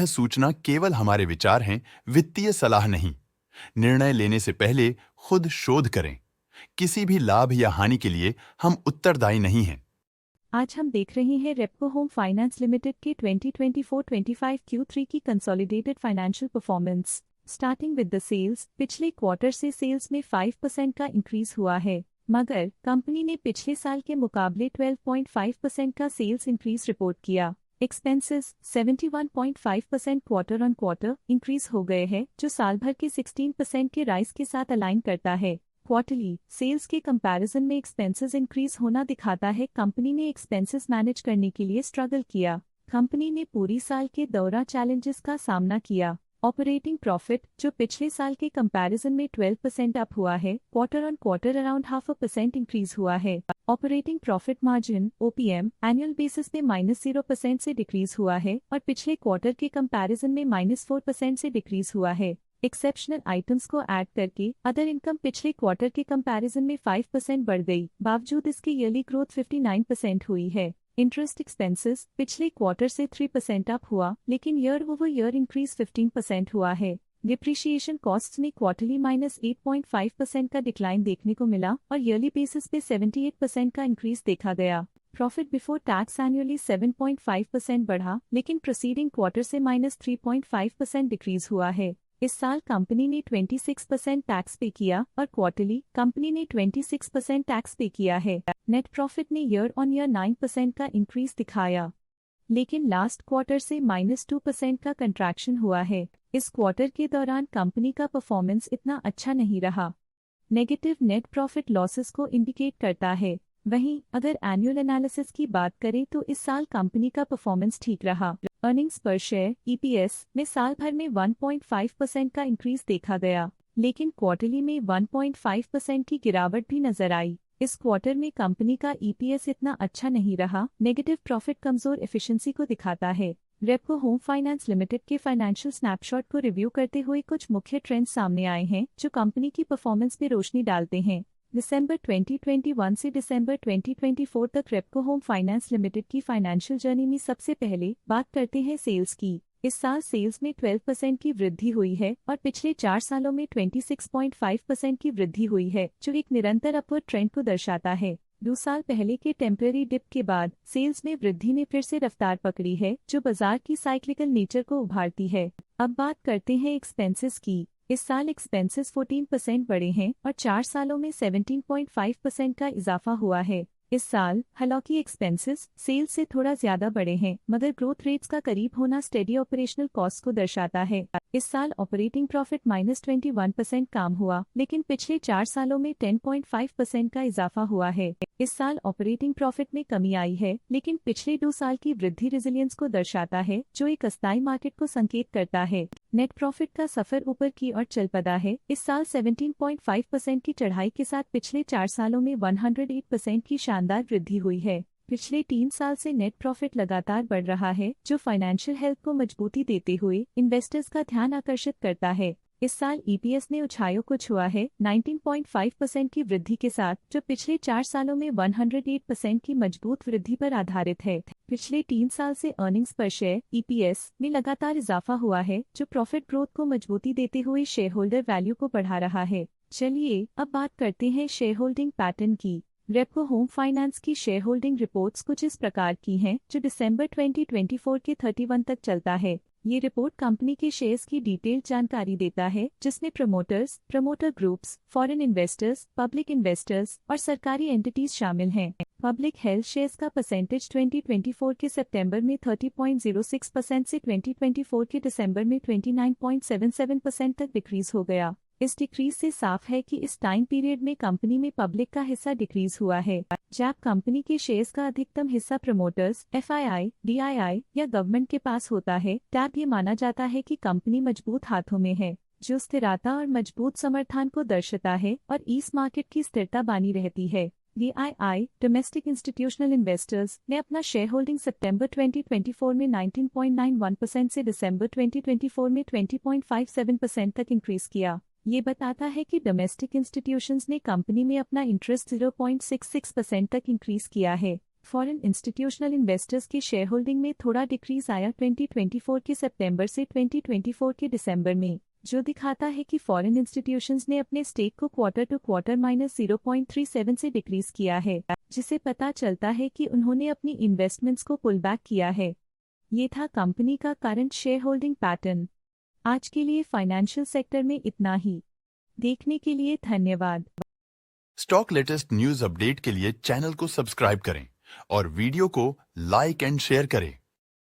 सूचना केवल हमारे विचार हैं, वित्तीय सलाह नहीं। निर्णय लेने से पहले खुद शोध करें। किसी भी लाभ या हानि के लिए हम उत्तरदायी नहीं हैं। आज हम देख रहे हैं रेपको होम फाइनेंस लिमिटेड के 2024-25 Q3 की consolidated financial performance. Starting with the sales, पिछले क्वार्टर से सेल्स में 5% का इंक्रीज हुआ है, मगर कंपनी ने पिछले साल के मुकाबले 12.5% का सेल्स इंक्रीज रिपोर्ट किया। Expenses 71.5% quarter on quarter increase हो गए हैं, जो साल भर के 16% के राइज के साथ अलाइन करता है। क्वार्टरली सेल्स के कंपैरिजन में एक्सपेंसेस इंक्रीज होना दिखाता है कंपनी ने एक्सपेंसेस मैनेज करने के लिए स्ट्रगल किया। कंपनी ने पूरी साल के दौरान चैलेंजेस का सामना किया। ऑपरेटिंग प्रॉफिट, जो पिछले साल के कंपैरिजन में 12% अप हुआ है, quarter on quarter around 0.5% increase हुआ है। Operating profit margin OPM annual basis पे -0% से डिक्रीज हुआ है और पिछले क्वार्टर के कंपैरिजन में -4% से डिक्रीज हुआ है। एक्सेप्शनल आइटम्स को ऐड करके अदर इनकम पिछले क्वार्टर के कंपैरिजन में 5% बढ़ गई, बावजूद इसकी ईयरली ग्रोथ 59% हुई है। इंटरेस्ट एक्सपेंसेस पिछले क्वार्टर से 3% अप हुआ, लेकिन ईयर ओवर ईयर इंक्रीज 15% हुआ है। डिप्रिशिएशन कॉस्ट्स में क्वार्टरली -8.5% का डिक्लाइन देखने को मिला और ईयरली बेसिस पे 78% का इंक्रीज देखा गया। प्रॉफिट बिफोर टैक्स एनुअली 7.5% बढ़ा, लेकिन प्रोसीडिंग क्वार्टर से -3.5% डिक्रीज हुआ है। इस साल कंपनी ने 26% टैक्स पे किया और क्वार्टरली कंपनी ने 26% टैक्स पे किया है। नेट प्रॉफिट ने ईयर ऑन ईयर 9% का इंक्रीज दिखाया, लेकिन लास्ट क्वार्टर से -2% का कंट्रैक्शन हुआ है। इस क्वार्टर के दौरान कंपनी का परफॉर्मेंस इतना अच्छा नहीं रहा। नेगेटिव नेट प्रॉफिट लॉसेस को इंडिकेट करता है। वहीं अगर एनुअल एनालिसिस की बात करें तो इस साल कंपनी का परफॉर्मेंस ठीक रहा। अर्निंग्स पर शेयर EPS में साल भर में 1.5% का इंक्रीज देखा गया, लेकिन क्वार्टरली में 1.5% की गिरावट भी नजर आई। इस क्वार्टर में कंपनी का EPS इतना अच्छा नहीं रहा। नेगेटिव प्रॉफिट कमजोर एफिशिएंसी को दिखाता है। रेपको होम फाइनेंस लिमिटेड के फाइनेंशियल स्नैपशॉट को रिव्यू करते हुए कुछ मुख्य ट्रेंड्स सामने आए हैं जो कंपनी की परफॉर्मेंस पे रोशनी डालते हैं। दिसंबर 2021 से दिसंबर 2024 तक रेपको होम फाइनेंस लिमिटेड की फाइनेंशियल जर्नी में सबसे पहले बात करते हैं सेल्स की। इस साल सेल्स में 12% की वृद्धि हुई है और पिछले 4 सालों में 26.5% की वृद्धि हुई है, जो एक निरंतर अपवर्ड ट्रेंड को दर्शाता है। 2 साल पहले के टेम्पररी डिप के बाद सेल्स में वृद्धि ने फिर से रफ्तार पकड़ी है, जो बाजार की साइक्लिकल नेचर को उभारती है। अब बात करते हैं एक्सपेंसेस की। इस साल एक्सपेंसेस 14% बढ़े हैं और 4 सालों में 17.5% का इजाफा हुआ है। इस साल हालांकि एक्सपेंसेस सेल्स से थोड़ा ज्यादा बढ़े हैं, मगर ग्रोथ रेट्स का करीब होना स्टेडी ऑपरेशनल कॉस्ट को दर्शाता है। इस साल ऑपरेटिंग प्रॉफिट -21% कम हुआ, लेकिन पिछले 4 सालों में 10.5% का इजाफा हुआ है। इस साल ऑपरेटिंग प्रॉफिट में कमी आई है, लेकिन पिछले 2 साल की वृद्धि रेजिलियंस को दर्शाता है, जो एक अस्थायी मार्केट को संकेत करता है। नेट प्रॉफिट का सफर ऊपर की ओर चल पड़ा है। इस साल 17.5% की चढ़ाई के साथ पिछले 4 सालों में 108% की शानदार वृद्धि हुई है। पिछले 3 साल से नेट प्रॉफिट लगातार बढ़ रहा है, जो फाइनेंशियल हेल्थ को मजबूती देते हुए इन्वेस्टर्स का ध्यान आकर्षित करता है। इस साल EPS ने ऊंचाइयों को छुआ है 19.5% की वृद्धि के साथ, जो पिछले 4 सालों में 108% की मजबूत वृद्धि पर आधारित है। पिछले 3 साल से अर्निंग्स पर शेयर EPS में लगातार इजाफा हुआ है, जो प्रॉफिट ग्रोथ को मजबूती देते हुए शेयर होल्डर वैल्यू को बढ़ा रहा है। चलिए अब बात करते हैं शेयर होल्डिंग पैटर्न की। रेपको होम फाइनेंस की शेयर होल्डिंग रिपोर्ट्स कुछ इस प्रकार की हैं, जो दिसंबर 2024 के 31 तक चलता है। ये रिपोर्ट कंपनी के शेयर्स की डिटेल्ड जानकारी देता है, जिसमें promoters, promoter groups, foreign investors, public investors और सरकारी एंटिटीज शामिल हैं। पब्लिक हेल्थ शेयर्स का परसेंटेज 2024 के सितंबर में 30.06% से 2024 के दिसंबर में 29.77% तक डिक्रीज हो गया। इस डिक्रीज से साफ है कि इस टाइम पीरियड में कंपनी में पब्लिक का हिस्सा डिक्रीज हुआ है। जब कंपनी के शेयर्स का अधिकतम हिस्सा प्रमोटर्स, FII, DII या गवर्नमेंट के पास होता है, तब ये माना जाता है कि कंपनी मजबूत हाथों में है, जो स्थिरता और मजबूत समर्थन को दर्शाता है और इस मार्केट की स्थिरता बनी रहती है। DII डोमेस्टिक इंस्टीट्यूशनल इन्वेस्टर्स ने अपना शेयर होल्डिंग सितंबर 2024 में 19.91% से दिसंबर 2024 में 20.57% तक इंक्रीज किया। ये बताता है कि डोमेस्टिक इंस्टीट्यूशंस ने कंपनी में अपना इंटरेस्ट 0.66% तक इंक्रीज किया है। फॉरेन इंस्टीट्यूशनल इन्वेस्टर्स के शेयर होल्डिंग में थोड़ा डिक्रीज आया 2024 के सितंबर से 2024 के दिसंबर में, जो दिखाता है कि फॉरेन इंस्टीट्यूशंस ने अपने स्टेक को क्वार्टर टू क्वार्टर -0.37 से डिक्रीज किया है, जिसे पता चलता है कि उन्होंने अपनी इन्वेस्टमेंट्स को पुल बैक किया है। ये था कंपनी का करंट शेयर होल्डिंग पैटर्न। आज के लिए फाइनेंशियल सेक्टर में इतना ही। देखने के लिए धन्यवाद। स्टॉक लेटेस्ट न्यूज अपडेट के लिए चैनल को सब्सक्राइब करें और वीडियो को लाइक एंड शेयर करें।